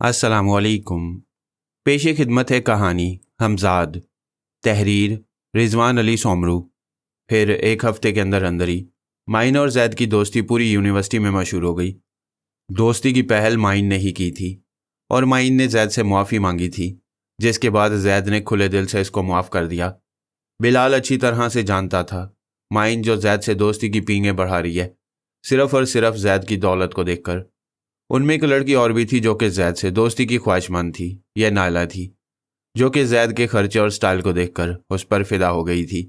अस्सलामुअलैकुम। पेशे खिदमत है कहानी हमजाद। तहरीर रिजवान अली सोमरू। फिर एक हफ्ते के अंदर अंदर ही माइन और जैद की दोस्ती पूरी यूनिवर्सिटी में मशहूर हो गई। दोस्ती की पहल माइन ने ही की थी और माइन ने जैद से मुआफ़ी मांगी थी, जिसके बाद जैद ने खुले दिल से इसको माफ़ कर दिया। बिलाल अच्छी तरह से जानता था माइन जो जैद से दोस्ती की पींगें बढ़ा रही है, सिर्फ़ और सिर्फ जैद की दौलत को देखकर। उनमें एक लड़की और भी थी जो कि जैद से दोस्ती की ख्वाहिशमंद थी। यह नायला थी, जो कि जैद के खर्चे और स्टाइल को देखकर उस पर फिदा हो गई थी।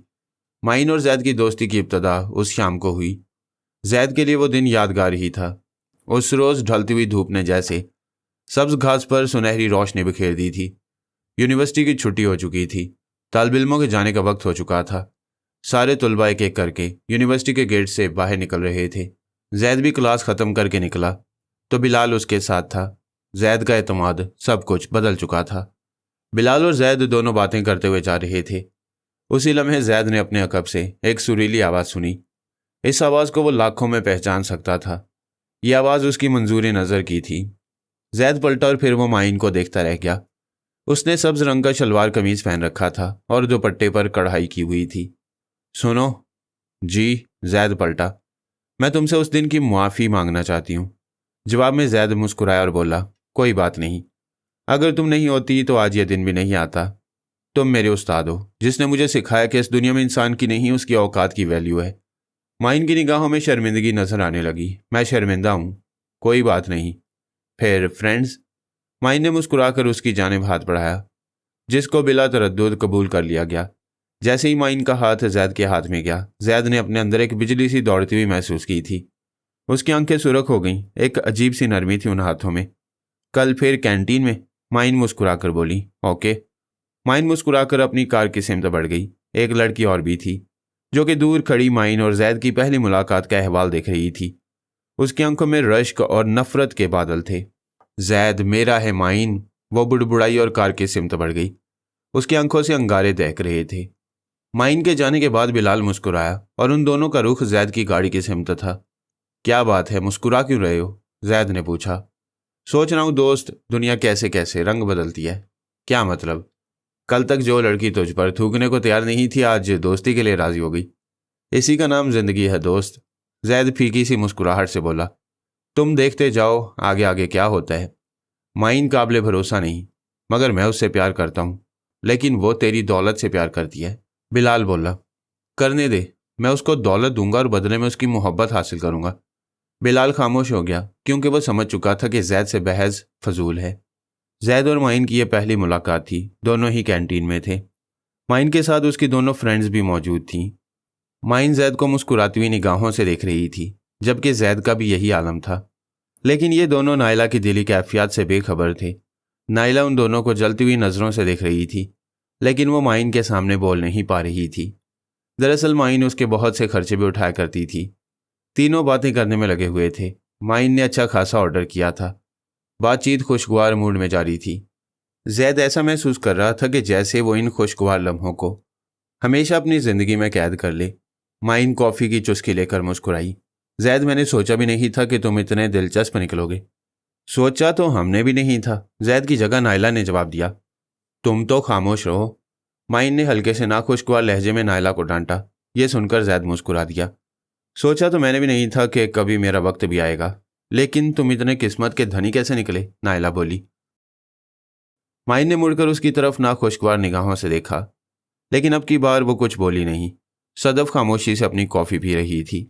माइन और जैद की दोस्ती की इब्तदा उस शाम को हुई। जैद के लिए वो दिन यादगार ही था। उस रोज़ ढलती हुई धूप ने जैसे सब्ज घास पर सुनहरी रोशनी बिखेर दी थी। यूनिवर्सिटी की छुट्टी हो चुकी थी। तालिब इल्मों के जाने का वक्त हो चुका था। सारे तलबा एक एक करके यूनिवर्सिटी के गेट से बाहर निकल रहे थे। जैद भी क्लास ख़त्म करके निकला तो बिलाल उसके साथ था। जैद का एतमाद सब कुछ बदल चुका था। बिलाल और जैद दोनों बातें करते हुए जा रहे थे। उसी लम्हे जैद ने अपने अकब से एक सुरीली आवाज़ सुनी। इस आवाज़ को वो लाखों में पहचान सकता था। यह आवाज़ उसकी मंजूर नज़र की थी। जैद पलटा और फिर वो माइन को देखता रह गया। उसने सब्ज रंग का शलवार कमीज़ पहन रखा था और दुपट्टे पर कढ़ाई की हुई थी। सुनो जी, जैद पलटा। मैं तुमसे उस दिन की मुआफ़ी मांगना चाहती हूँ। जवाब में जैद मुस्कुराया और बोला, कोई बात नहीं। अगर तुम नहीं होती तो आज यह दिन भी नहीं आता। तुम मेरे उस्ताद हो, जिसने मुझे सिखाया कि इस दुनिया में इंसान की नहीं उसकी औकात की वैल्यू है। माइन की निगाहों में शर्मिंदगी नजर आने लगी। मैं शर्मिंदा हूँ, कोई बात नहीं। फिर फ्रेंड्स? माइन ने मुस्कुराकर उसकी जानिब हाथ बढ़ाया, जिसको बिला तरद्दुद कबूल कर लिया गया। जैसे ही माइन का हाथ जैद के हाथ में गया, जैद ने अपने अंदर एक बिजली सी दौड़ती हुई महसूस की थी। उसकी आंखें सुर्ख हो गईं। एक अजीब सी नरमी थी उन हाथों में। कल फिर कैंटीन में? माइन मुस्कुराकर बोली। ओके। माइन मुस्कुराकर अपनी कार की सिमत बढ़ गई। एक लड़की और भी थी, जो कि दूर खड़ी माइन और जैद की पहली मुलाकात का अहवाल देख रही थी। उसकी आंखों में रश्क और नफरत के बादल थे। जैद मेरा है माइन, वो बुड़बुड़ाई और कार की सिमत बढ़ गई। उसकी आंखों से अंगारे दहक रहे थे। माइन के जाने के बाद बिलाल मुस्कुराया और उन दोनों का रुख जैद की गाड़ी की सिमत था। क्या बात है, मुस्कुरा क्यों रहे हो? जैद ने पूछा। सोच रहा हूँ दोस्त, दुनिया कैसे कैसे रंग बदलती है। क्या मतलब? कल तक जो लड़की तुझ पर थूकने को तैयार नहीं थी, आज दोस्ती के लिए राजी हो गई। इसी का नाम जिंदगी है दोस्त। जैद फीकी सी मुस्कुराहट से बोला। तुम देखते जाओ आगे आगे क्या होता है। माइन काबिले भरोसा नहीं, मगर मैं उससे प्यार करता हूँ। लेकिन वो तेरी दौलत से प्यार करती है। बिलाल बोला। करने दे, मैं उसको दौलत दूंगा और बदले में उसकी मोहब्बत हासिल करूंगा। बिलाल खामोश हो गया, क्योंकि वह समझ चुका था कि जैद से बहस फजूल है। जैद और माइन की यह पहली मुलाकात थी। दोनों ही कैंटीन में थे। माइन के साथ उसकी दोनों फ्रेंड्स भी मौजूद थीं। माइन जैद को मुस्कुराती हुई निगाहों से देख रही थी, जबकि जैद का भी यही आलम था। लेकिन ये दोनों नायला की दिली कैफियत से बेखबर थे। नायला उन दोनों को जलती हुई नज़रों से देख रही थी, लेकिन वो माइन के सामने बोल नहीं पा रही थी। दरअसल माइन उसके बहुत से खर्चे भी उठाया करती थी। तीनों बातें करने में लगे हुए थे। माइन ने अच्छा खासा ऑर्डर किया था। बातचीत खुशगवार मूड में जारी थी। जैद ऐसा महसूस कर रहा था कि जैसे वो इन खुशगवार लम्हों को हमेशा अपनी ज़िंदगी में कैद कर ले। माइन कॉफ़ी की चुस्की लेकर मुस्कुराई। जैद, मैंने सोचा भी नहीं था कि तुम इतने दिलचस्प निकलोगे। सोचा तो हमने भी नहीं था, जैद की जगह नायला ने जवाब दिया। तुम तो खामोश रहो। माइन ने हल्के से नाखुशगवार लहजे में नायला को डांटा। यह सुनकर जैद मुस्कुरा दिया। सोचा तो मैंने भी नहीं था कि कभी मेरा वक्त भी आएगा, लेकिन तुम इतने किस्मत के धनी कैसे निकले? नायला बोली। माइन ने मुड़कर उसकी तरफ नाखुशगवार निगाहों से देखा, लेकिन अब की बार वो कुछ बोली नहीं। सदफ खामोशी से अपनी कॉफ़ी पी रही थी।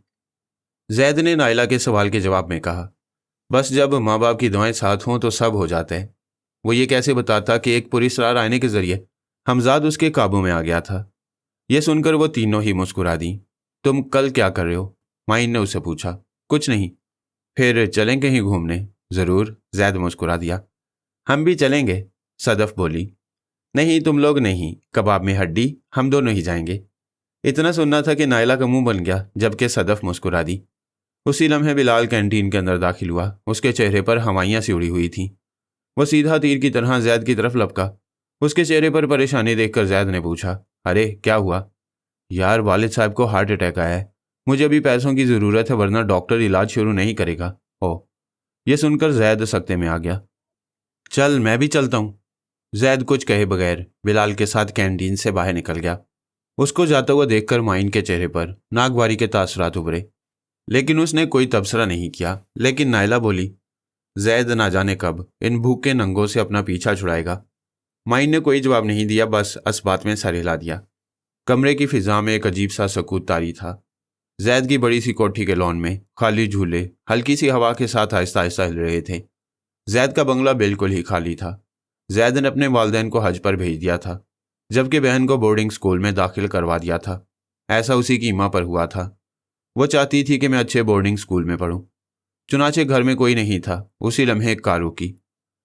जैद ने नायला के सवाल के जवाब में कहा, बस जब माँ बाप की दुआएं साथ हों तो सब हो जाता है। वो ये कैसे बताता कि एक पुरस्कार आने के जरिए हमजाद उसके काबू में आ गया था। यह सुनकर वो तीनों ही मुस्कुरा दी। तुम कल क्या कर रहे हो? माइन ने उससे पूछा। कुछ नहीं। फिर चलें कहीं घूमने? ज़रूर, जैद मुस्कुरा दिया। हम भी चलेंगे, सदफ बोली। नहीं, तुम लोग नहीं, कबाब में हड्डी, हम दोनों ही जाएंगे। इतना सुनना था कि नायला का मुंह बन गया, जबकि सदफ मुस्कुरा दी। उसी लम्हे बिलाल कैंटीन के अंदर दाखिल हुआ। उसके चेहरे पर हवाइयाँ सी उड़ी हुई थीं। वो सीधा तीर की तरह जैद की तरफ लपका। उसके चेहरे पर परेशानी देखकर जैद ने पूछा, अरे क्या हुआ? यार, वालिद साहब को हार्ट अटैक आया है। मुझे अभी पैसों की ज़रूरत है, वरना डॉक्टर इलाज शुरू नहीं करेगा। ओह, यह सुनकर जैद सख्ते में आ गया। चल मैं भी चलता हूँ। जैद कुछ कहे बगैर बिलाल के साथ कैंटीन से बाहर निकल गया। उसको जाता हुआ देखकर माइन के चेहरे पर नागवारी के तासरात उभरे, लेकिन उसने कोई तबसरा नहीं किया। लेकिन नायला बोली, जैद ना जाने कब इन भूखे नंगों से अपना पीछा छुड़ाएगा। माइन ने कोई जवाब नहीं दिया, बस असबात में सर हिला दिया। कमरे की फिजा में एक अजीब सा सकूत तारी था। जैद की बड़ी सी कोठी के लॉन में खाली झूले हल्की सी हवा के साथ आहिस्ता आहिस्ता हिल रहे थे। जैद का बंगला बिल्कुल ही खाली था। जैद ने अपने वालिदैन को हज पर भेज दिया था, जबकि बहन को बोर्डिंग स्कूल में दाखिल करवा दिया था। ऐसा उसी की मां पर हुआ था। वो चाहती थी कि मैं अच्छे बोर्डिंग स्कूल में पढूं। चुनाचे घर में कोई नहीं था। उसी लम्हे एक कार रुकी।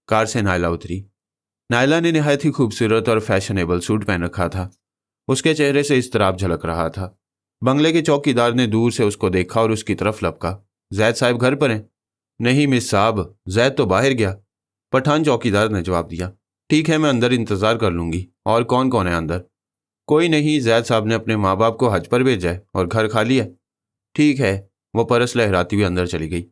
कार से नायला उतरी। नायला ने निहायत ही खूबसूरत और फैशनेबल सूट पहन रखा था। उसके चेहरे से इज़्तिराब झलक रहा था। बंगले के चौकीदार ने दूर से उसको देखा और उसकी तरफ लपका। जैद साहब घर पर हैं? नहीं मिस साहब, जैद तो बाहर गया, पठान चौकीदार ने जवाब दिया। ठीक है, मैं अंदर इंतज़ार कर लूँगी। और कौन कौन है अंदर? कोई नहीं, जैद साहब ने अपने माँ बाप को हज पर भेजा है और घर खाली है। ठीक है। वो परस लहराती हुई अंदर चली गई।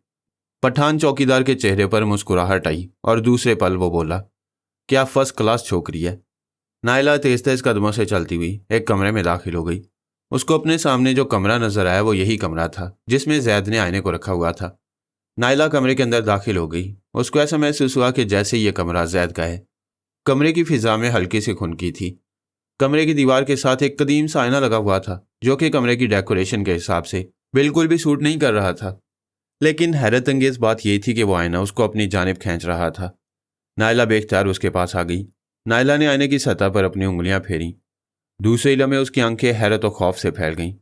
पठान चौकीदार के चेहरे पर मुस्कुराहट आई और दूसरे पल वो बोला, क्या फर्स्ट क्लास छोकरी है। नायला तेज तेज कदमों से चलती हुई एक कमरे में दाखिल हो गई। उसको अपने सामने जो कमरा नजर आया वो यही कमरा था जिसमें जैद ने आईने को रखा हुआ था। नायला कमरे के अंदर दाखिल हो गई। उसको ऐसा महसूस हुआ कि जैसे ये कमरा जैद का है। कमरे की फिजा में हल्की सी खुनकी थी। कमरे की दीवार के साथ एक कदीम सा आईना लगा हुआ था जो कि कमरे की डेकोरेशन के हिसाब से बिल्कुल भी सूट नहीं कर रहा था। लेकिन हैरत अंगेज बात यह थी कि वो आईना उसको अपनी जानिब खींच रहा था। नायला बेख्तियार उसके पास आ गई। नायला ने आईने की सतह पर अपनी उंगलियां फेरी। दूसरे लम्हे उसकी आंखें हैरत और खौफ से फैल गईं।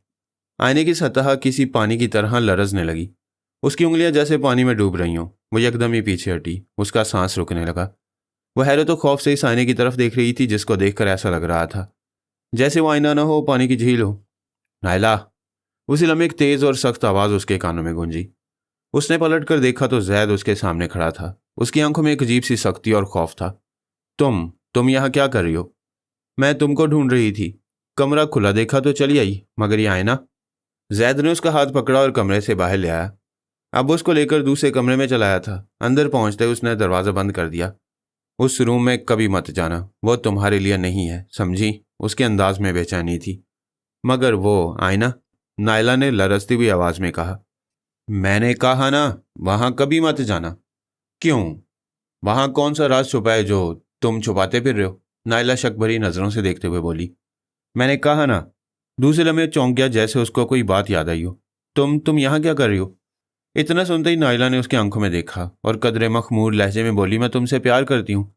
आईने की सतह किसी पानी की तरह लरजने लगी। उसकी उंगलियां जैसे पानी में डूब रही हों। वो एकदम ही पीछे हटी। उसका सांस रुकने लगा। वो हैरत और खौफ से इस आईने की तरफ देख रही थी जिसको देखकर ऐसा लग रहा था जैसे वो आईना न हो, पानी की झील हो। नायला! उसी लम्हे एक तेज और सख्त आवाज उसके कानों में गूंजी। उसने पलट कर देखा तो जैद उसके सामने खड़ा था। उसकी आंखों में एक अजीब सी सख्ती और खौफ था। तुम यहाँ क्या कर रही हो? मैं तुमको ढूंढ रही थी। कमरा खुला देखा तो चली आई, मगर ये आईना। जैद ने उसका हाथ पकड़ा और कमरे से बाहर ले आया। अब उसको लेकर दूसरे कमरे में चलाया था। अंदर पहुंचते उसने दरवाज़ा बंद कर दिया। उस रूम में कभी मत जाना, वो तुम्हारे लिए नहीं है, समझी? उसके अंदाज में बेचैनी थी। मगर वो आईना? नायला ने लरजती हुई आवाज में कहा। मैंने कहा ना, वहां कभी मत जाना। क्यों? वहां कौन सा राज छुपा है जो तुम छुपाते फिर रहे हो? नायला शक भरी नजरों से देखते हुए बोली। मैंने कहा ना। दूसरे लम्हे चौंक गया जैसे उसको कोई बात याद आई हो। तुम यहाँ क्या कर रही हो? इतना सुनते ही नायला ने उसकी आंखों में देखा और कदरे मखमूर लहजे में बोली, मैं तुमसे प्यार करती हूँ।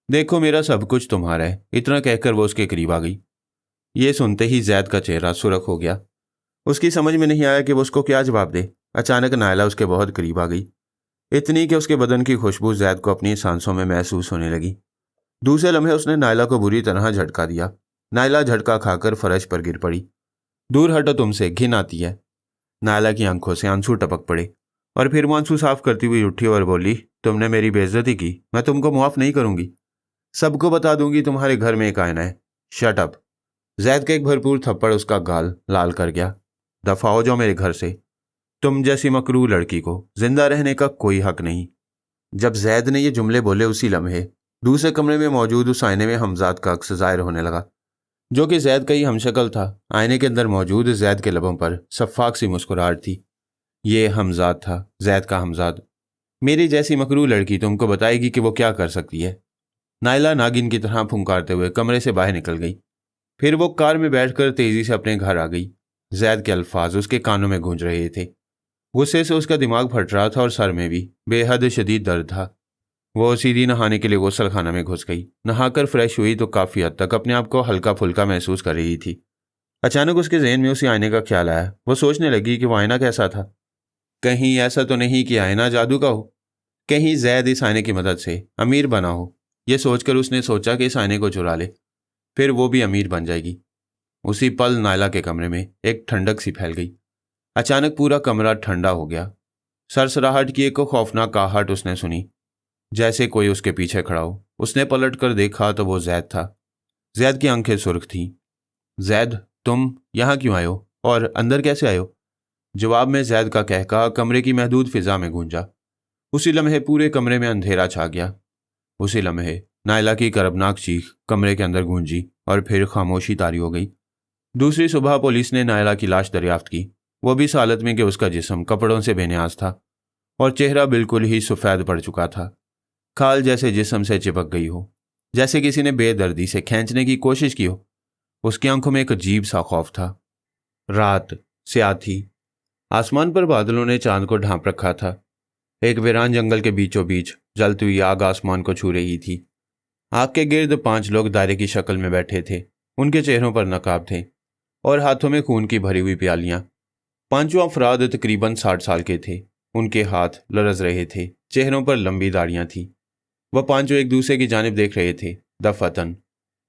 देखो, मेरा सब कुछ तुम्हारा है। इतना कहकर वो उसके करीब आ गई। ये सुनते ही जैद का चेहरा सुर्ख हो गया। उसकी समझ में नहीं आया कि वो उसको क्या जवाब दे। अचानक नायला उसके बहुत करीब आ गई, इतनी कि उसके बदन की खुशबू जैद को अपनी सांसों में महसूस होने लगी। दूसरे लम्हे उसने नायला को बुरी तरह झटका दिया। नायला झटका खाकर फर्श पर गिर पड़ी। दूर हटो, तुमसे घिन आती है। नायला की आंखों से आंसू टपक पड़े और फिर वो आंसू साफ करती हुई उठी और बोली, तुमने मेरी बेइज्जती की, मैं तुमको मुआफ नहीं करूंगी। सबको बता दूंगी तुम्हारे घर में एक आईना है। Shut up! जैद का एक भरपूर थप्पड़ उसका गाल लाल कर गया। दफा हो जाओ मेरे घर से। तुम जैसी मकरू लड़की को जिंदा रहने का कोई हक नहीं। जब जैद ने ये जुमले बोले उसी लम्हे दूसरे कमरे में मौजूद उस आईने में हमजाद का अक्स जाहिर होने लगा, जो कि जैद का ही हमशक्ल था। आईने के अंदर मौजूद जैद के लबों पर शफाक सी मुस्कुराहट थी। ये हमजाद था, जैद का हमजाद। मेरी जैसी मकरू लड़की तुमको बताएगी कि वो क्या कर सकती है। नायला नागिन की तरह फुंकारते हुए कमरे से बाहर निकल गई। फिर वो कार में बैठकर तेजी से अपने घर आ गई। जैद के अल्फाज उसके कानों में गूंज रहे थे। गुस्से से उसका दिमाग फट रहा था और सर में भी बेहद शदीद दर्द था। वो सीधी नहाने के लिए गुसल खाना में घुस गई। नहाकर फ्रेश हुई तो काफ़ी हद तक अपने आप को हल्का फुल्का महसूस कर रही थी। अचानक उसके जहन में उसी आईने का ख्याल आया। वो सोचने लगी कि वो आईना कैसा था। कहीं ऐसा तो नहीं कि आईना जादू का हो? कहीं जैद इस आईने की मदद से अमीर बना हो? यह सोचकर उसने सोचा कि इस आईने को चुरा ले, फिर वो भी अमीर बन जाएगी। उसी पल नायला के कमरे में एक ठंडक सी फैल गई। अचानक पूरा कमरा ठंडा हो गया। सरसराहट की एक खौफनाक आहट उसने सुनी, जैसे कोई उसके पीछे खड़ा हो। उसने पलट कर देखा तो वो जैद था। जैद की आंखें सुर्ख थीं। जैद, तुम यहाँ क्यों आए हो और अंदर कैसे आए हो? जवाब में जैद का कहका कमरे की महदूद फिजा में गूंजा। उसी लम्हे पूरे कमरे में अंधेरा छा गया। उसी लम्हे नायला की कर्बनाक चीख कमरे के अंदर गूंजी और फिर खामोशी तारी हो गई। दूसरी सुबह पुलिस ने नायला की लाश दरियाफ्त की, वो भी इस हालत में कि उसका जिस्म कपड़ों से बेनियाज था और चेहरा बिल्कुल ही सफ़ेद पड़ चुका था। खाल जैसे जिस्म से चिपक गई हो, जैसे किसी ने बेदर्दी से खींचने की कोशिश की हो। उसकी आंखों में एक अजीब सा खौफ था। रात स्याह थी। आसमान पर बादलों ने चांद को ढांप रखा था। एक वीरान जंगल के बीचों बीच जलती हुई आग आसमान को छू रही थी। आग के गिर्द 5 लोग दायरे की शक्ल में बैठे थे। उनके चेहरों पर नकाब थे और हाथों में खून की भरी हुई प्यालियां। 5 अफराद तकरीबन 60 साल के थे। उनके हाथ लरज रहे थे, चेहरों पर लंबी दाढ़ियां थीं। वह 5 एक दूसरे की जानिब देख रहे थे। दफतन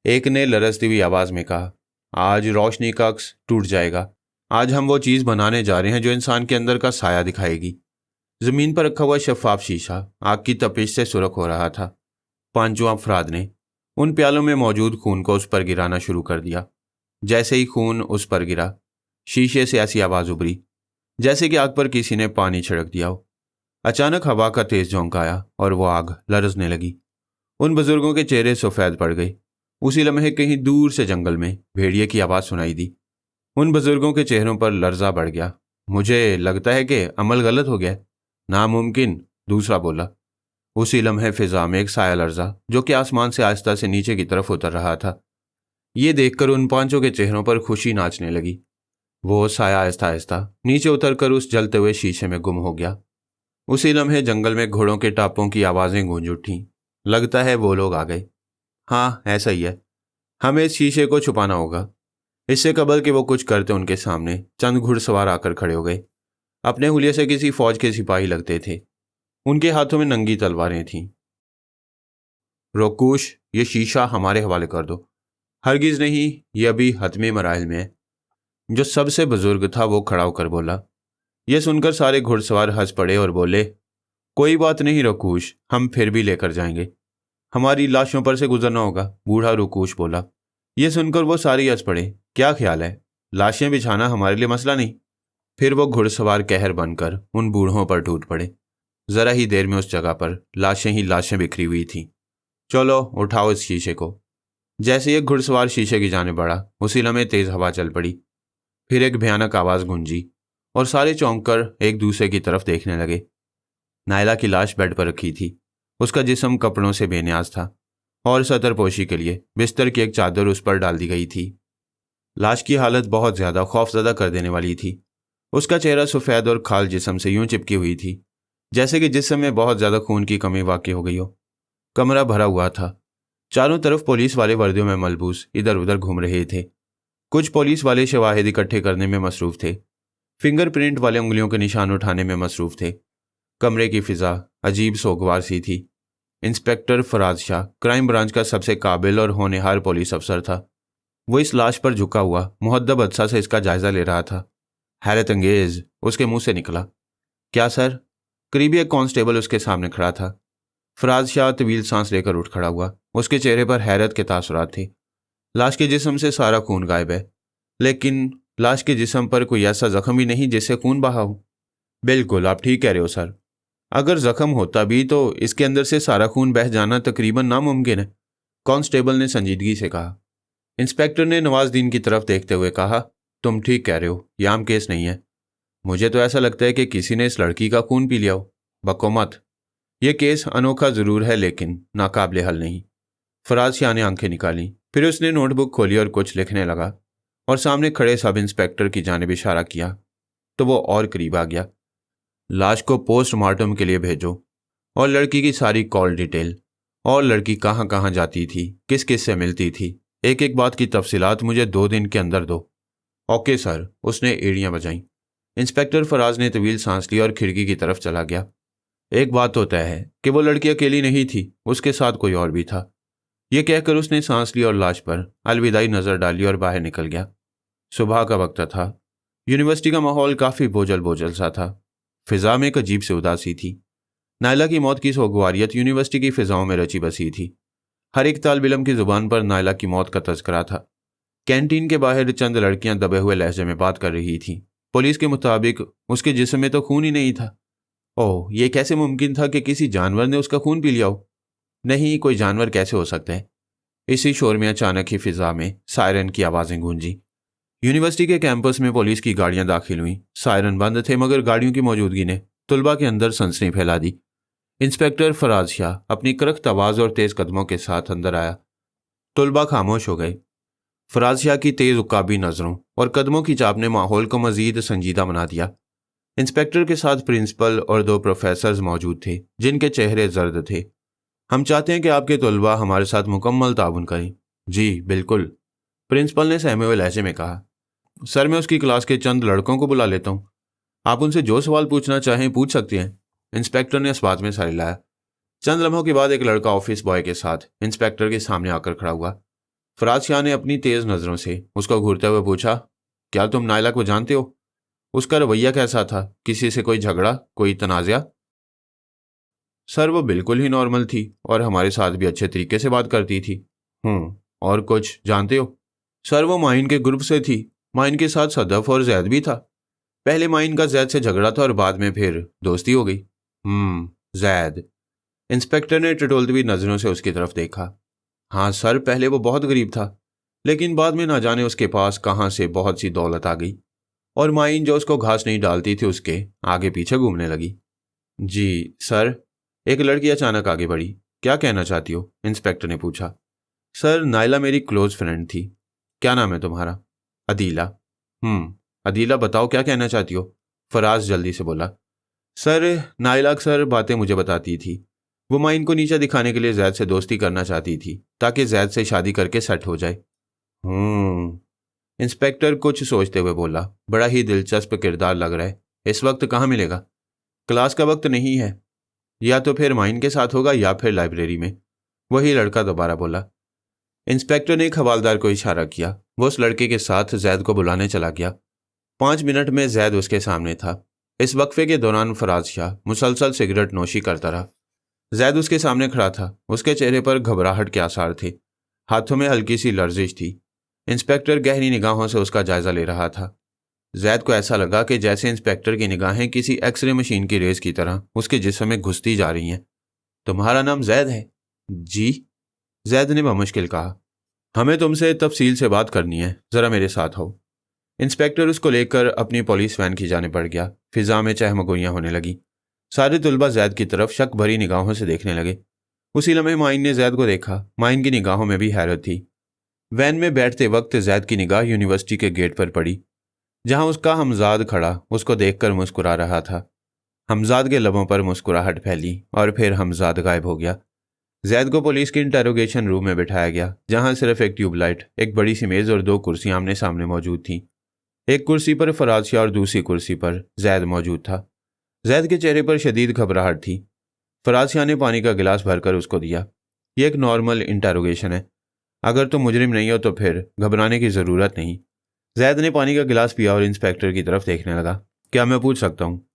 एक ने लरजती हुई आवाज में कहा, आज रोशनी का अक्स टूट जाएगा। आज हम वो चीज बनाने जा रहे हैं जो इंसान के अंदर का साया दिखाएगी। जमीन पर रखा हुआ शफाफ शीशा आग की तपिश से सुरख हो रहा था। 5 अफराद ने उन प्यालों में मौजूद खून को उस पर गिराना शुरू कर दिया। जैसे ही खून उस पर गिरा, शीशे से ऐसी आवाज उभरी जैसे कि आग पर किसी ने पानी छिड़क दिया हो। अचानक हवा का तेज झोंका आया और वो आग लरजने लगी। उन बुजुर्गों के चेहरे सफेद पड़ गए। उसी लम्हे कहीं दूर से जंगल में भेड़िए की आवाज सुनाई दी। उन बुजुर्गों के चेहरों पर लर्जा बढ़ गया। मुझे लगता है कि अमल गलत हो गया। नामुमकिन, दूसरा बोला। उसी लम्हे फिजा में एक साया लर्जा जो कि आसमान से आहिस्ता से नीचे की तरफ उतर रहा था। ये देखकर उन 5 के चेहरों पर खुशी नाचने लगी। वो साया आहिस्ता आहिस्ता नीचे उतरकर उस जलते हुए शीशे में गुम हो गया। उसी लम्हे जंगल में घोड़ों के टापों की आवाजें गूंज उठीं। लगता है वो लोग आ गए। हाँ, ऐसा ही है। हमें इस शीशे को छुपाना होगा। इससे कबल कि वो कुछ करते उनके सामने चंद घुड़सवार आकर खड़े हो गए। अपने हुलिये से किसी फौज के सिपाही लगते थे। उनके हाथों में नंगी तलवारें थीं। रोकूश, ये शीशा हमारे हवाले कर दो। हरगिज नहीं, ये अभी हतमी मराहल में है। जो सबसे बुजुर्ग था वो खड़ा होकर बोला। यह सुनकर सारे घुड़सवार हंस पड़े और बोले, कोई बात नहीं रकूश, हम फिर भी लेकर जाएंगे। हमारी लाशों पर से गुजरना होगा, बूढ़ा रुकूश बोला। यह सुनकर वो सारी हंस पड़े। क्या ख्याल है, लाशें बिछाना हमारे लिए मसला नहीं। फिर वो घुड़सवार कहर बनकर उन बूढ़ों पर टूट पड़े। जरा ही देर में उस जगह पर लाशें ही लाशें बिखरी हुई थीं। चलो उठाओ इस शीशे को। जैसे एक घुड़सवार शीशे की जाने बढ़ा, उसी लम्हे तेज हवा चल पड़ी। फिर एक भयानक आवाज गूंजी और सारे चौंक कर एक दूसरे की तरफ देखने लगे। नायला की लाश बेड पर रखी थी। उसका जिस्म कपड़ों से बेनियाज था और सतरपोशी के लिए बिस्तर की एक चादर उस पर डाल दी गई थी। लाश की हालत बहुत ज्यादा खौफजदा कर देने वाली थी। उसका चेहरा सफ़ेद और खाल जिस्म से यूं चिपकी हुई थी जैसे कि जिस्म में बहुत ज्यादा खून की कमी वाक़ई हो गई हो। कमरा भरा हुआ था। चारों तरफ पुलिस वाले वर्दियों में मलबूस इधर उधर घूम रहे थे। कुछ पुलिस वाले शवाहिद इकट्ठे करने में मसरूफ थे। फिंगरप्रिंट वाले उंगलियों के निशान उठाने में मसरूफ थे। कमरे की फिजा अजीब सोगवार सी थी। Inspector Faraz Shah crime branch का सबसे काबिल और होनहार पुलिस अफसर था। वो इस लाश पर झुका हुआ मुहद्दब अदसा से इसका जायजा ले रहा था। हैरत अंगेज उसके मुंह से निकला। क्या सर? करीबी एक कांस्टेबल उसके सामने खड़ा था। फराज शाह तवील सांस लेकर उठ खड़ा हुआ। उसके चेहरे पर हैरत के तासुरात थे। लाश के जिस्म से सारा खून गायब है, लेकिन लाश के जिस्म पर कोई ऐसा जख्म भी नहीं जिससे खून बहा हो। बिल्कुल, आप ठीक कह रहे हो सर। अगर जख्म होता भी तो इसके अंदर से सारा खून बह जाना तकरीबन नामुमकिन है, कांस्टेबल ने संजीदगी से कहा। इंस्पेक्टर ने नवाजुद्दीन की तरफ देखते हुए कहा, तुम ठीक कह रहे हो, यह आम केस नहीं है। मुझे तो ऐसा लगता है कि किसी ने इस लड़की का खून पी लिया हो। बको मत। यह केस अनोखा जरूर है लेकिन नाकाबिले हल नहीं। फराज शाह ने आंखें निकाली। फिर उसने नोटबुक खोली और कुछ लिखने लगा और सामने खड़े सब इंस्पेक्टर की जानिब इशारा किया तो वो और करीब आ गया। लाश को पोस्टमार्टम के लिए भेजो और लड़की की सारी कॉल डिटेल और लड़की कहाँ कहाँ जाती थी, किस किस से मिलती थी, एक एक बात की तफसीलात मुझे 2 दिन के अंदर दो। ओके सर, उसने एड़ियां बजाईं। इंस्पेक्टर फराज ने तवील सांस ली और खिड़की की तरफ चला गया। एक बात तो तय है कि वो लड़की अकेली नहीं थी, उसके साथ कोई और भी था। यह कहकर उसने सांस ली और लाश पर अलविदाई नजर डाली और बाहर निकल गया। सुबह का वक्त था। यूनिवर्सिटी का माहौल काफी बोझल बोझल सा था। फिजा में एक अजीब सी उदासी थी। नायला की मौत की सोगवारियत यूनिवर्सिटी की फिजाओं में रची बसी थी। हर एक तालिब इल्म की जुबान पर नायला की मौत का तज़किरा था। कैंटीन के बाहर चंद लड़कियां दबे हुए लहजे में बात कर रही थीं। पुलिस के मुताबिक उसके जिस्म में तो खून ही नहीं था। ओह, ये कैसे मुमकिन था कि किसी जानवर ने उसका खून पी लिया हो? नहीं, कोई जानवर कैसे हो सकता है? इसी शोर में अचानक ही फिजा में सायरन की आवाज़ें गूंजी। यूनिवर्सिटी के कैंपस में पुलिस की गाड़ियां दाखिल हुईं। सायरन बंद थे, मगर गाड़ियों की मौजूदगी ने तुलबा के अंदर सनसनी फैला दी। इंस्पेक्टर फराज शाह अपनी करख्त आवाज़ और तेज कदमों के साथ अंदर आया। तुलबा खामोश हो गए। फराज शाह की तेज उकाबी नज़रों और कदमों की चाप ने माहौल को मजीद संजीदा बना दिया। इंस्पेक्टर के साथ प्रिंसिपल और दो प्रोफेसर्स मौजूद थे, जिनके चेहरे जर्द थे। हम चाहते हैं कि आपके तलबा हमारे साथ मुकम्मल ताउन करें। जी बिल्कुल, प्रिंसिपल ने सहमे हुए लहजे में कहा। सर, मैं उसकी क्लास के चंद लड़कों को बुला लेता हूँ। आप उनसे जो सवाल पूछना चाहें पूछ सकती हैं। इंस्पेक्टर ने इस बात में सर हिलाया। चंद लम्हों के बाद एक लड़का ऑफिस बॉय के साथ इंस्पेक्टर के सामने आकर खड़ा हुआ। फराज शाह ने अपनी तेज नज़रों से उसको घूरते हुए पूछा, क्या तुम नायला को जानते हो? उसका रवैया कैसा था? किसी से कोई झगड़ा, कोई तनाज़ा? सर, वो बिल्कुल ही नॉर्मल थी और हमारे साथ भी अच्छे तरीके से बात करती थी। और कुछ जानते हो? सर, वो माइन के ग्रुप से थी। माइन के साथ सदफ और जैद भी था। पहले माइन का जैद से झगड़ा था और बाद में फिर दोस्ती हो गई। जैद। इंस्पेक्टर ने टटोलती हुई नजरों से उसकी तरफ देखा। हाँ सर, पहले वो बहुत गरीब था, लेकिन बाद में ना जाने उसके पास कहाँ से बहुत सी दौलत आ गई और माइन जो उसको घास नहीं डालती थी उसके आगे पीछे घूमने लगी। जी सर। एक लड़की अचानक आगे बढ़ी। क्या कहना चाहती हो? इंस्पेक्टर ने पूछा। सर, नायला मेरी क्लोज फ्रेंड थी। क्या नाम है तुम्हारा? अदीला। अदीला, बताओ क्या कहना चाहती हो? फराज जल्दी से बोला। सर, नायला अक्सर बातें मुझे बताती थी। वो माइन को नीचा दिखाने के लिए जैद से दोस्ती करना चाहती थी ताकि जैद से शादी करके सेट हो जाए। इंस्पेक्टर कुछ सोचते हुए बोला, बड़ा ही दिलचस्प किरदार लग रहा है। इस वक्त कहाँ मिलेगा? क्लास का वक्त नहीं है। या तो फिर माइन के साथ होगा या फिर लाइब्रेरी में। वही लड़का दोबारा बोला। इंस्पेक्टर ने एक हवालदार को इशारा किया। वो उस लड़के के साथ जैद को बुलाने चला गया। 5 मिनट में जैद उसके सामने था। इस वक्फे के दौरान फराज शाह मुसलसल सिगरेट नोशी करता रहा। जैद उसके सामने खड़ा था। उसके चेहरे पर घबराहट के आसार थे। हाथों में हल्की सी लर्जिश थी। इंस्पेक्टर गहरी निगाहों से उसका जायजा ले रहा था। जैद को ऐसा लगा कि जैसे इंस्पेक्टर की निगाहें किसी एक्सरे मशीन की रेस की तरह उसके जिस्म में घुसती जा रही हैं। तुम्हारा नाम जैद है? जी, जैद ने बमुश्किल कहा। हमें तुमसे तफसील से बात करनी है, जरा मेरे साथ हो। इंस्पेक्टर उसको लेकर अपनी पुलिस वैन की जाने पड़ गया। फिजा में चहमगोइयां होने लगी। सारे तुलबा जैद की तरफ शक भरी निगाहों से देखने लगे। उसी लम्हे माइन ने जैद को देखा। माइन की निगाहों में भी हैरत थी। वैन में बैठते वक्त जैद की निगाह यूनिवर्सिटी के गेट पर पड़ी, जहां उसका हमजाद खड़ा उसको देखकर मुस्कुरा रहा था। हमजाद के लबों पर मुस्कुराहट फैली और फिर हमजाद गायब हो गया। जैद को पुलिस के इंटेरोगेशन रूम में बिठाया गया, जहां सिर्फ एक ट्यूबलाइट, एक बड़ी सी मेज और 2 कुर्सियां आमने सामने मौजूद थीं। एक कुर्सी पर फराज शाह और दूसरी कुर्सी पर जैद मौजूद था। जैद के चेहरे पर शदीद घबराहट थी। फराज शाह ने पानी का गिलास भरकर उसको दिया। यह एक नॉर्मल इंटेरोगेशन है। अगर तुम मुजरिम नहीं हो तो फिर घबराने की ज़रूरत नहीं। जैद ने पानी का गिलास पिया और इंस्पेक्टर की तरफ देखने लगा। क्या मैं पूछ सकता हूँ,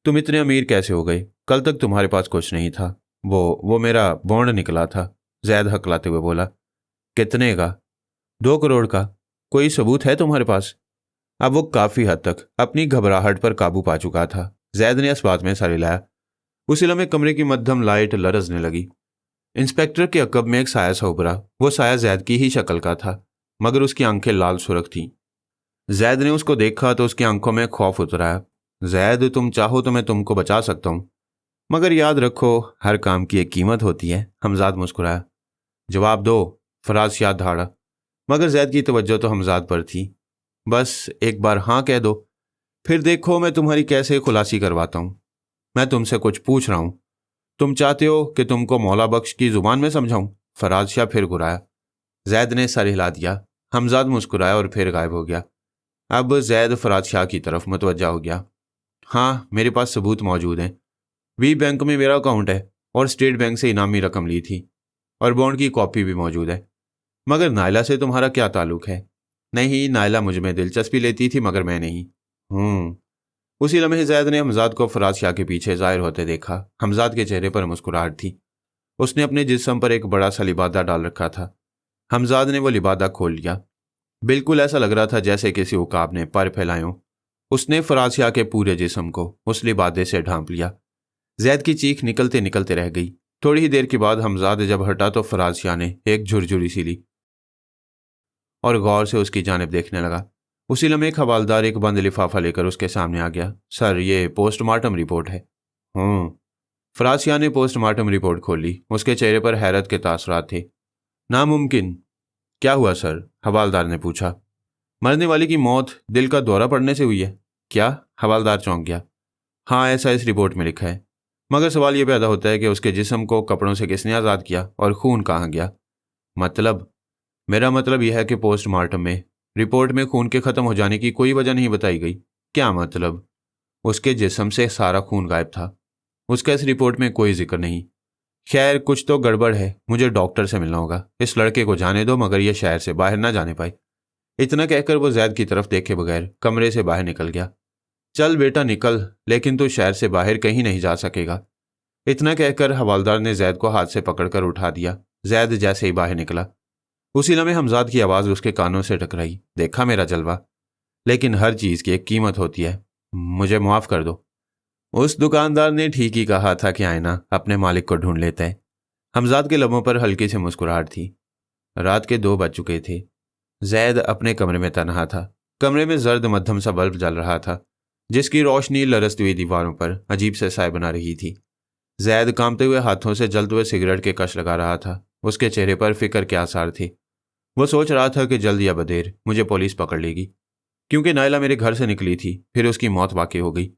तुम इतने अमीर कैसे हो गए? कल तक तुम्हारे पास कुछ नहीं था। वो मेरा बॉन्ड निकला था, जैद हकलाते हुए बोला। कितने का? 2 करोड़ का। कोई सबूत है तुम्हारे पास? अब वो काफ़ी हद तक अपनी घबराहट पर काबू पा चुका था। जैद ने इस बात में सर हिलाया। उसी लम्हे कमरे की मध्यम लाइट लरजने लगी। इंस्पेक्टर के अकब में एक साया सा उभरा। वो साया जैद की ही शक्ल का था, मगर उसकी आंखें लाल सुर्ख थीं। जैद ने उसको देखा तो उसकी आंखों में खौफ उतर आया। जैद, तुम चाहो तो मैं तुमको बचा सकता हूँ, मगर याद रखो हर काम की एक कीमत होती है। हमजाद मुस्कुराया। जवाब दो, फराज शाह धाड़ा, मगर जैद की तवज्जो तो हमजाद पर थी। बस एक बार हाँ कह दो, फिर देखो मैं तुम्हारी कैसे खुलासी करवाता हूँ। मैं तुमसे कुछ पूछ रहा हूँ। तुम चाहते हो कि तुमको मौला बख्श की जुबान में समझाऊं? फराज शाह फिर घुराया। जैद ने सर हिला दिया। हमजाद मुस्कुराया और फिर गायब हो गया। अब जैद फराज शाह की तरफ मुतवज्जा हो गया। हाँ, मेरे पास सबूत मौजूद हैं। वी बैंक में मेरा अकाउंट है और स्टेट बैंक से इनामी रकम ली थी और बॉन्ड की कॉपी भी मौजूद है। मगर नायला से तुम्हारा क्या ताल्लुक है? नहीं, नायला मुझ में दिलचस्पी लेती थी मगर मैं नहीं। उसी लम्हे जैद ने हमजाद को फराज शाह के पीछे जाहिर होते देखा। हमजाद के चेहरे पर मुस्कुराहट थी। उसने अपने जिस्म पर एक बड़ा सा लिबादा डाल रखा था। हमजाद ने वो लिबादा खोल लिया। बिल्कुल ऐसा लग रहा था जैसे किसी उकाब ने पर फैलाए हों। उसने फराज शाह के पूरे जिस्म को उस लिबादे से ढांप लिया। जैद की चीख निकलते निकलते रह गई। थोड़ी ही देर के बाद हमजाद जब हटा तो फराज शाह ने एक झुरझुरी सी ली और गौर से उसकी जानिब देखने लगा। उसी लम्हे एक हवालदार एक बंद लिफाफा लेकर उसके सामने आ गया। सर, ये पोस्टमार्टम रिपोर्ट है। फराज शाह ने पोस्टमार्टम रिपोर्ट खोल ली। उसके चेहरे पर हैरत के तासुरात थे। नामुमकिन। क्या हुआ सर? हवालदार ने पूछा। मरने वाले की मौत दिल का दौरा पड़ने से हुई है। क्या? हवालदार चौंक गया। हाँ, ऐसा इस रिपोर्ट में लिखा है, मगर सवाल यह पैदा होता है कि उसके जिस्म को कपड़ों से किसने आज़ाद किया और खून कहाँ गया? मतलब? मेरा मतलब यह है कि पोस्टमार्टम में रिपोर्ट में खून के ख़त्म हो जाने की कोई वजह नहीं बताई गई। क्या मतलब? उसके जिस्म से सारा खून गायब था। उसका इस रिपोर्ट में कोई जिक्र नहीं। खैर, कुछ तो गड़बड़ है। मुझे डॉक्टर से मिलना होगा। इस लड़के को जाने दो, मगर यह शहर से बाहर ना जाने पाए। इतना कहकर वो जैद की तरफ देखे बगैर कमरे से बाहर निकल गया। चल बेटा निकल, लेकिन तू शहर से बाहर कहीं नहीं जा सकेगा। इतना कहकर हवालदार ने जैद को हाथ से पकड़कर उठा दिया। जैद जैसे ही बाहर निकला, उसी लम्हे हमजाद की आवाज़ उसके कानों से टकराई। देखा मेरा जलवा? लेकिन हर चीज़ की एक कीमत होती है। मुझे माफ़ कर दो। उस दुकानदार ने ठीक ही कहा था कि आईना अपने मालिक को ढूंढ लेता है। हमजाद के लबों पर हल्की सी मुस्कुराहट थी। रात के 2 बज चुके थे। जैद अपने कमरे में तनहा था। कमरे में जर्द मध्यम सा बल्ब जल रहा था, जिसकी रोशनी लरसती हुई दीवारों पर अजीब से साए बना रही थी। जैद कांपते हुए हाथों से जलते हुए सिगरेट के कश लगा रहा था। उसके चेहरे पर फिक्र के आसार थे। वो सोच रहा था कि जल्द या बदेर मुझे पुलिस पकड़ लेगी, क्योंकि नायला मेरे घर से निकली थी, फिर उसकी मौत वाकई हो गई।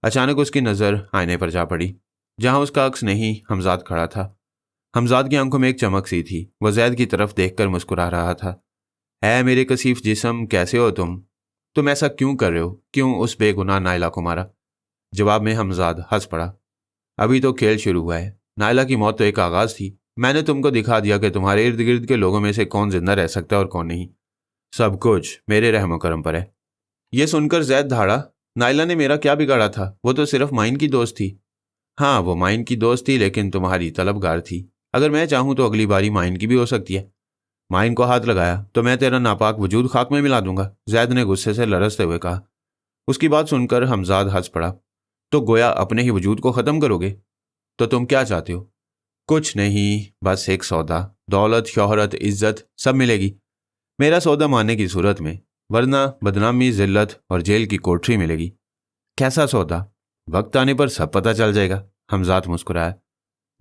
अचानक उसकी नज़र आईने पर जा पड़ी, जहां उसका अक्स नहीं हमजाद खड़ा था। हमजाद की आंखों में एक चमक सी थी। वह जैद की तरफ देखकर मुस्कुरा रहा था। है मेरे कसीफ जिस्म, कैसे हो तुम ऐसा क्यों कर रहे हो? क्यों उस बेगुनाह नायला को मारा? जवाब में हमजाद हंस पड़ा। अभी तो खेल शुरू हुआ है। नायला की मौत तो एक आगाज थी। मैंने तुमको दिखा दिया कि तुम्हारे इर्द गिर्द के लोगों में से कौन जिंदा रह सकता है और कौन नहीं। सब कुछ मेरे रहमो करम पर है। यह सुनकर जैद धाड़ा, नायला ने मेरा क्या बिगाड़ा था? वो तो सिर्फ माइन की दोस्त थी। हाँ, वो माइन की दोस्त थी, लेकिन तुम्हारी तलबगार थी। अगर मैं चाहूं तो अगली बारी माइन की भी हो सकती है। माइन को हाथ लगाया तो मैं तेरा नापाक वजूद खाक में मिला दूंगा, जैद ने गुस्से से लरसते हुए कहा। उसकी बात सुनकर हमजाद हंस पड़ा। तो गोया अपने ही वजूद को ख़त्म करोगे? तो तुम क्या चाहते हो? कुछ नहीं, बस एक सौदा। दौलत, शोहरत, इज्जत सब मिलेगी मेरा सौदा मानने की सूरत में, वरना बदनामी, जिल्लत और जेल की कोठरी मिलेगी। कैसा सौदा? वक्त आने पर सब पता चल जाएगा। हमजाद मुस्कुराया।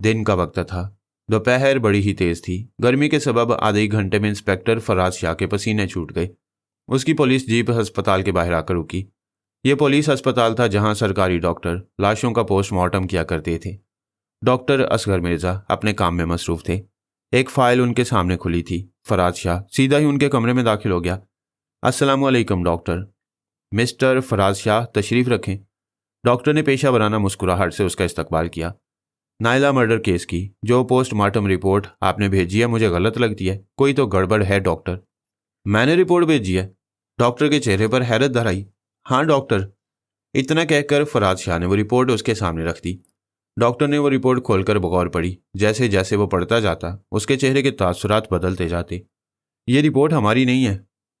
दिन का वक्त था। दोपहर बड़ी ही तेज थी। गर्मी के सबब आधे ही घंटे में इंस्पेक्टर फराज शाह के पसीने छूट गए। उसकी पुलिस जीप अस्पताल के बाहर आकर रुकी। यह पुलिस अस्पताल था जहां सरकारी डॉक्टर लाशों का पोस्टमार्टम किया करते थे। डॉक्टर असगर मिर्जा अपने काम में मसरूफ थे। एक फाइल उनके सामने खुली थी। फराज शाह सीधा ही उनके कमरे में दाखिल हो गया। अस्सलाम वालेकुम डॉक्टर। मिस्टर फराज शाह, तशरीफ रखें। डॉक्टर ने पेशा वराना मुस्कुराहट से उसका इस्तकबाल किया। नायला मर्डर केस की जो पोस्टमार्टम रिपोर्ट आपने भेजी है मुझे गलत लगती है। कोई तो गड़बड़ है डॉक्टर। मैंने रिपोर्ट भेजी है? डॉक्टर के चेहरे पर हैरत धर आई। हाँ डॉक्टर। इतना कहकर फराज शाह ने वो रिपोर्ट उसके सामने रख दी। डॉक्टर ने वो रिपोर्ट खोलकर बगौर पढ़ी। जैसे जैसे वो पढ़ता जाता उसके चेहरे के तासुरात बदलते जाते। ये रिपोर्ट हमारी नहीं है।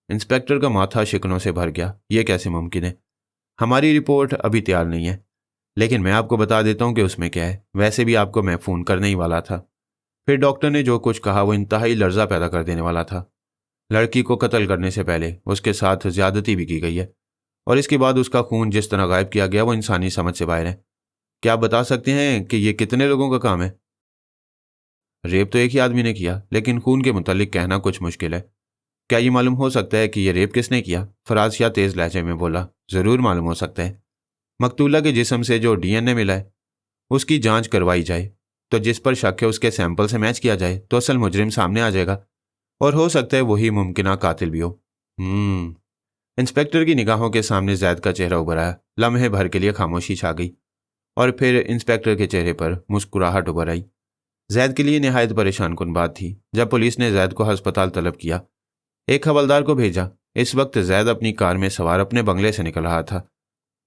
इंस्पेक्टर का माथा शिकनों से भर गया। ये कैसे मुमकिन है? हमारी रिपोर्ट अभी तैयार नहीं है, लेकिन मैं आपको बता देता हूं कि उसमें क्या है। वैसे भी आपको मैं फ़ोन करने ही वाला था। फिर डॉक्टर ने जो कुछ कहा वो इंतहाई लर्जा पैदा कर देने वाला था। लड़की को कत्ल करने से पहले उसके साथ ज्यादती भी की गई है, और इसके बाद उसका खून जिस तरह गायब किया गया वो इंसानी समझ से बाहर है। क्या आप बता सकते हैं कि ये कितने लोगों का काम है? रेप तो एक ही आदमी ने किया, लेकिन खून के मुतालिक कहना कुछ मुश्किल है। क्या ये मालूम हो सकता है कि ये रेप किसने किया? फराज शाह तेज लहजे में बोला। ज़रूर मालूम हो सकता है। मकतूला के जिस्म से जो डीएनए मिला है उसकी जांच करवाई जाए, तो जिस पर शक है उसके सैंपल से मैच किया जाए तो असल मुजरिम सामने आ जाएगा, और हो सकता है वही मुमकिन कातिल भी हो। इंस्पेक्टर की निगाहों के सामने जैद का चेहरा उभर आया। लम्हे भर के लिए खामोशी छा गई, और फिर इंस्पेक्टर के चेहरे पर मुस्कुराहट उभर आई। जैद के लिए निहायत परेशान कुन बात थी जब पुलिस ने जैद को अस्पताल तलब किया। एक हवलदार को भेजा। इस वक्त जैद अपनी कार में सवार अपने बंगले से निकल रहा था।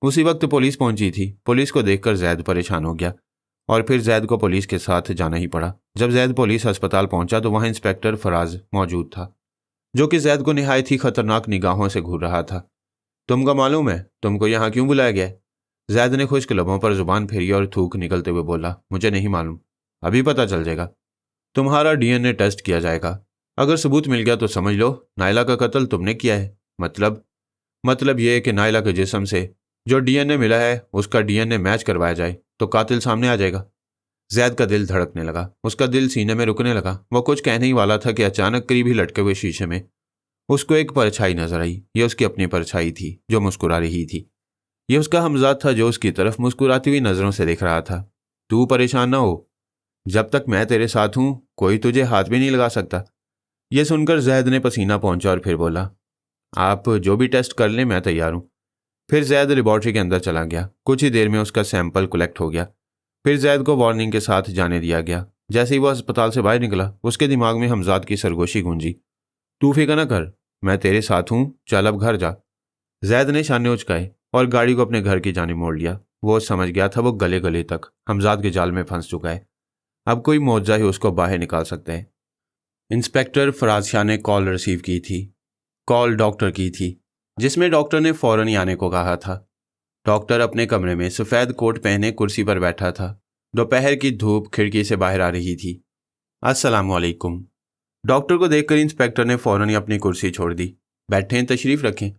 उसी वक्त पुलिस पहुंची थी। पुलिस को देखकर जैद परेशान हो गया, और फिर जैद को पुलिस के साथ जाना ही पड़ा। जब जैद पुलिस अस्पताल पहुंचा तो वहां इंस्पेक्टर फराज मौजूद था, जो कि जैद को निहायत ही खतरनाक निगाहों से घूर रहा था। तुमको मालूम है तुमको यहाँ क्यों बुलाया गया? जैद ने खुश्क लबों पर जुबान फेरी और थूक निकलते हुए बोला, मुझे नहीं मालूम, अभी पता चल जाएगा। तुम्हारा डीएनए टेस्ट किया जाएगा। अगर सबूत मिल गया तो समझ लो नायला का कत्ल तुमने किया है। मतलब ये है कि नायला के जिस्म से जो डीएनए मिला है उसका डीएनए मैच करवाया जाए तो कातिल सामने आ जाएगा। जैद का दिल धड़कने लगा, उसका दिल सीने में रुकने लगा। वो कुछ कहने ही वाला था कि अचानक करीब ही लटके हुए शीशे में उसको एक परछाई नजर आई। ये उसकी अपनी परछाई थी जो मुस्कुरा रही थी। ये उसका हमजाद था जो उसकी तरफ मुस्कुराती हुई नजरों से देख रहा था। तू परेशान ना हो, जब तक मैं तेरे साथ हूं कोई तुझे हाथ भी नहीं लगा सकता। यह सुनकर जैद ने पसीना पहुंचा और फिर बोला, आप जो भी टेस्ट कर लें मैं तैयार हूं। फिर जैद लेबॉर्ट्री के अंदर चला गया। कुछ ही देर में उसका सैंपल कलेक्ट हो गया। फिर जैद को वार्निंग के साथ जाने दिया गया। जैसे ही वो अस्पताल से बाहर निकला उसके दिमाग में हमजाद की सरगोशी गूंजी, तू फिक्र न कर, मैं तेरे साथ हूं, चल अब घर जा। जैद ने शाने उचकाए और गाड़ी को अपने घर की जानिब मोड़ लिया। वो समझ गया था वो गले गले तक हमजाद के जाल में फंस चुका है। अब कोई मुआवजा ही उसको बाहर निकाल सकता है। इंस्पेक्टर फराज शाह ने कॉल रिसीव की थी। कॉल डॉक्टर की थी, जिसमें डॉक्टर ने फौरन ही आने को कहा था। डॉक्टर अपने कमरे में सफ़ेद कोट पहने कुर्सी पर बैठा था। दोपहर की धूप खिड़की से बाहर आ रही थी। अस्सलाम वालेकुम। डॉक्टर को देखकर इंस्पेक्टर ने फौरन ही अपनी कुर्सी छोड़ दी। बैठें, तशरीफ़ रखें।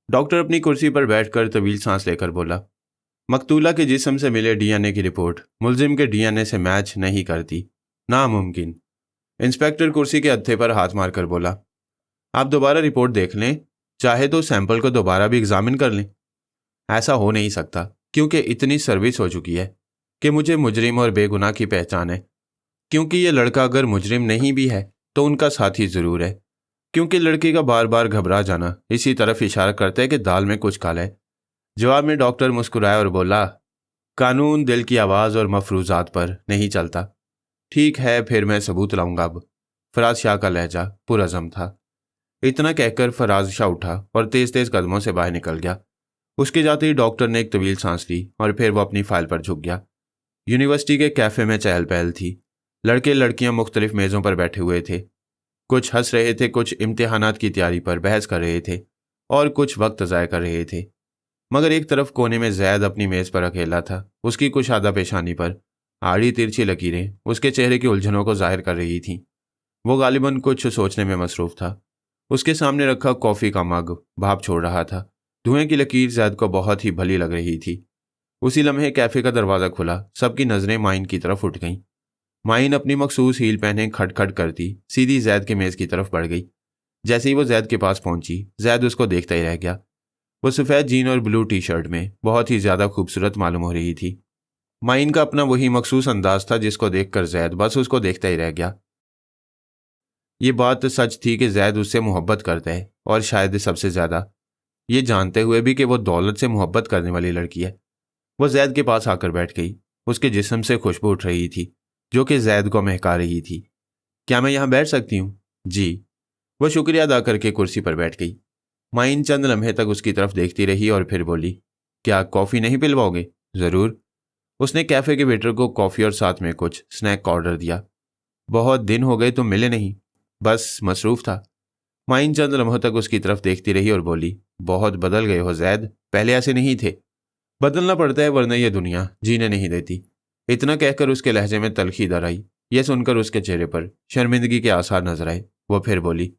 डॉक्टर अपनी कुर्सी पर बैठकर तवील सांस लेकर बोला, मकतूला के जिस्म से मिले डीएनए की रिपोर्ट मुलजिम के डीएनए से मैच नहीं करती, नामुमकिन। इंस्पेक्टर कुर्सी के हत्थे पर हाथ मारकर बोला, आप दोबारा रिपोर्ट देख लें, चाहे तो सैंपल को दोबारा भी एग्जामिन कर लें। ऐसा हो नहीं सकता क्योंकि इतनी सर्विस हो चुकी है कि मुझे मुजरिम और बेगुनाह की पहचान है। क्योंकि ये लड़का अगर मुजरिम नहीं भी है तो उनका साथी ज़रूर है। क्योंकि लड़के का बार बार घबरा जाना इसी तरफ इशारा करता है कि दाल में कुछ काला है। जवाब में डॉक्टर मुस्कुराया और बोला, कानून दिल की आवाज़ और मफरूजात पर नहीं चलता। ठीक है, फिर मैं सबूत लाऊंगा अब। फराज शाह का लहजा पुरअज़म था। इतना कहकर फराज शाह उठा और तेज तेज कदमों से बाहर निकल गया। उसके जाते ही डॉक्टर ने एक तवील सांस ली और फिर वो अपनी फाइल पर झुक गया। यूनिवर्सिटी के कैफ़े में चहल पहल थी। लड़के लड़कियां मुख्तलिफ मेज़ों पर बैठे हुए थे। कुछ हंस रहे थे, कुछ इम्तिहानात की तैयारी पर बहस कर रहे थे और कुछ वक्त ज़ाया कर रहे थे। मगर एक तरफ कोने में जैद अपनी मेज़ पर अकेला था। उसकी कुशादा पेशानी पर आड़ी तिरछी लकीरें उसके चेहरे की उलझनों को जाहिर कर रही थीं। वो गालिबन कुछ सोचने में मसरूफ़ था। उसके सामने रखा कॉफ़ी का मग भाप छोड़ रहा था। धुएं की लकीर जैद को बहुत ही भली लग रही थी। उसी लम्हे कैफ़े का दरवाज़ा खुला। सबकी नज़रें माइन की तरफ उठ गईं। माइन अपनी मखसूस हील पहने खटखट करती सीधी जैद के मेज़ की तरफ बढ़ गई। जैसे ही वो जैद के पास पहुंची, जैद उसको देखता ही रह गया। वो सफ़ेद जीन और ब्लू टी शर्ट में बहुत ही ज़्यादा खूबसूरत मालूम हो रही थी। माइन का अपना वही मखसूस अंदाज था जिसको देखकर जैद बस उसको देखता ही रह गया। ये बात सच थी कि जैद उससे मोहब्बत करता है और शायद सबसे ज़्यादा, ये जानते हुए भी कि वो दौलत से मोहब्बत करने वाली लड़की है। वो जैद के पास आकर बैठ गई। उसके जिस्म से खुशबू उठ रही थी जो कि जैद को महका रही थी। क्या मैं यहाँ बैठ सकती हूँ? जी। वो शुक्रिया अदा करके कुर्सी पर बैठ गई। माइन चंद लम्हे तक उसकी तरफ देखती रही और फिर बोली, क्या कॉफ़ी नहीं पिलवाओगे? ज़रूर। उसने कैफ़े के वेटर को कॉफ़ी और साथ में कुछ स्नैक का ऑर्डर दिया। बहुत दिन हो गए तुम मिले नहीं। बस मसरूफ़ था। माइन चंद लम्हों तक उसकी तरफ देखती रही और बोली, बहुत बदल गए हो जैद, पहले ऐसे नहीं थे। बदलना पड़ता है वरना यह दुनिया जीने नहीं देती। इतना कहकर उसके लहजे में तलखी दर आई। यह सुनकर उसके चेहरे पर शर्मिंदगी के आसार नजर आए। वो फिर बोली,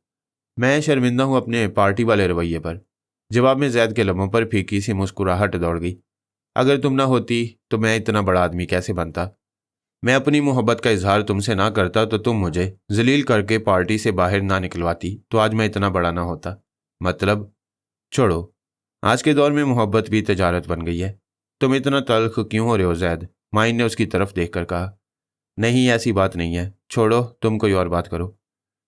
मैं शर्मिंदा हूं अपने पार्टी वाले रवैये पर। जवाब में जैद के लबों पर फीकी सी मुस्कुराहट दौड़ गई। अगर तुम ना होती तो मैं इतना बड़ा आदमी कैसे बनता? मैं अपनी मोहब्बत का इजहार तुमसे ना करता तो तुम मुझे जलील करके पार्टी से बाहर ना निकलवाती तो आज मैं इतना बड़ा ना होता। मतलब? छोड़ो, आज के दौर में मोहब्बत भी तजारत बन गई है। तुम इतना तल्ख क्यों हो रहे हो जैद? माइन ने उसकी तरफ देखकर कहा। नहीं, ऐसी बात नहीं है, छोड़ो, तुम कोई और बात करो।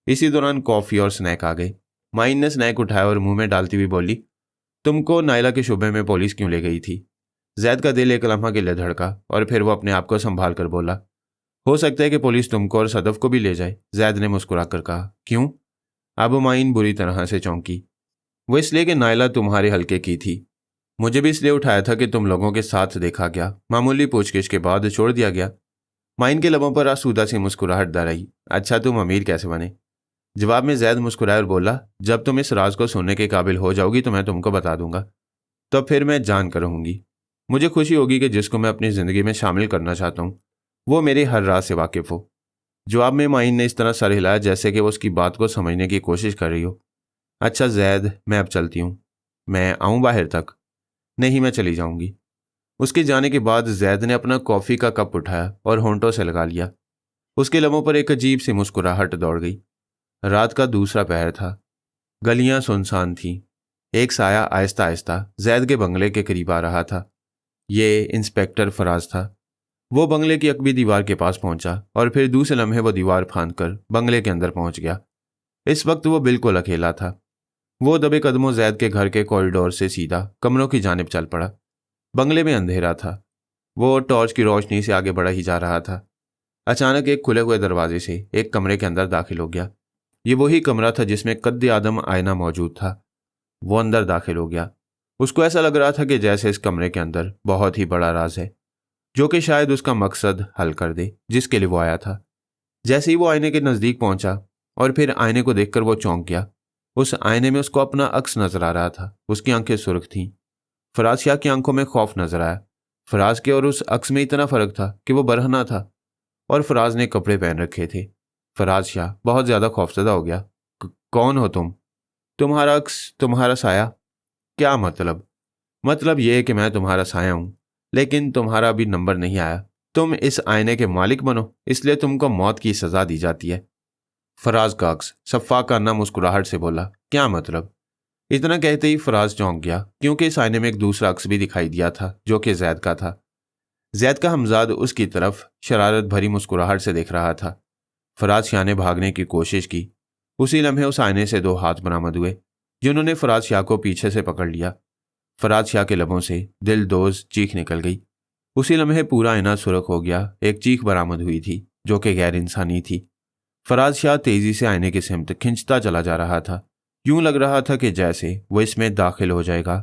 इसी दौरान कॉफ़ी और स्नैक आ गए। माइन ने स्नैक उठाया और मुंह में डालती हुई बोली, तुमको नायला के शुबे में पुलिस क्यों ले गई थी? जैद का दिल एक लम्हा के लिए धड़का और फिर वो अपने आप को संभाल कर बोला, हो सकता है कि पुलिस तुमको और सदफ को भी ले जाए। जैद ने मुस्कुरा कर कहा, क्यों? अब माइन बुरी तरह से चौंकी। वो इसलिए कि नायला तुम्हारे हल्के की थी। मुझे भी इसलिए उठाया था कि तुम लोगों के साथ देखा गया, मामूली पूछगिछ के बाद छोड़ दिया गया। माइन के लबों पर आसूदा सी मुस्कुराहट दर आई। अच्छा, तुम अमीर कैसे बने? जवाब में जैद मुस्कुराया और बोला, जब तुम इस राज को सुनने के काबिल हो जाओगी तो मैं तुमको बता दूंगा, तो फिर मैं जान कर रहूंगी। मुझे खुशी होगी कि जिसको मैं अपनी ज़िंदगी में शामिल करना चाहता हूँ वो मेरे हर राज से वाकिफ़ हो। जवाब में माइन ने इस तरह सर हिलाया जैसे कि वो उसकी बात को समझने की कोशिश कर रही हो। अच्छा जैद, मैं अब चलती हूँ। मैं आऊँ बाहर तक? नहीं, मैं चली जाऊँगी। उसके जाने के बाद जैद ने अपना कॉफ़ी का कप उठाया और होंठों से लगा लिया। उसके लबों पर एक अजीब सी मुस्कुराहट दौड़ गई। रात का दूसरा पहर था। गलियां सुनसान थीं। एक साया आहिस्ता आहिस्ता जैद के बंगले के करीब आ रहा था। ये इंस्पेक्टर फराज था। वो बंगले की अकबी दीवार के पास पहुंचा और फिर दूसरे लम्हे वो दीवार फांदकर बंगले के अंदर पहुंच गया। इस वक्त वो बिल्कुल अकेला था। वो दबे कदमों जैद के घर के कॉरिडोर से सीधा कमरों की जानिब चल पड़ा। बंगले में अंधेरा था। वो टॉर्च की रोशनी से आगे बढ़ा ही जा रहा था। अचानक एक खुले हुए दरवाजे से एक कमरे के अंदर दाखिल हो गया। ये वही कमरा था जिसमें कद्दे आदम आईना मौजूद था। वो अंदर दाखिल हो गया। उसको ऐसा लग रहा था कि जैसे इस कमरे के अंदर बहुत ही बड़ा राज है जो कि शायद उसका मकसद हल कर दे जिसके लिए वो आया था। जैसे ही वो आईने के नज़दीक पहुंचा और फिर आईने को देखकर वो चौंक गया। उस आईने में उसको अपना अक्स नजर आ रहा था। उसकी आंखें सुर्ख थीं। फराज शाह की आंखों में खौफ नजर आया। फराज के और उस अक्स में इतना फर्क था कि वो बरहना था और फराज ने कपड़े पहन रखे थे। फराज शाह बहुत ज्यादा खौफजदा हो गया। कौन हो तुम? तुम्हारा अक्स, तुम्हारा साया? क्या मतलब? मतलब यह है कि मैं तुम्हारा साया हूं, लेकिन तुम्हारा अभी नंबर नहीं आया। तुम इस आईने के मालिक बनो, इसलिए तुमको मौत की सजा दी जाती है। फराज का अक्स सफ़ाक अन्ना मुस्कुराहट से बोला, क्या मतलब? इतना कहते ही फराज चौंक गया क्योंकि इस आईने में एक दूसरा अक्स भी दिखाई दिया था जो कि जैद का था। जैद का हमजाद उसकी तरफ शरारत भरी मुस्कुराहट से देख रहा था। फराज शाह ने भागने की कोशिश की। उसी लम्हे उस आईने से दो हाथ बरामद हुए जिन्होंने फराज शाह को पीछे से पकड़ लिया। फराज शाह के लबों से दिलदोज चीख निकल गई। उसी लम्हे पूरा आईना सुर्ख हो गया। एक चीख बरामद हुई थी जो कि गैर इंसानी थी। फराज शाह तेजी से आईने की सिमत खिंचता चला जा रहा था। यूं लग रहा था कि जैसे वो इसमें दाखिल हो जाएगा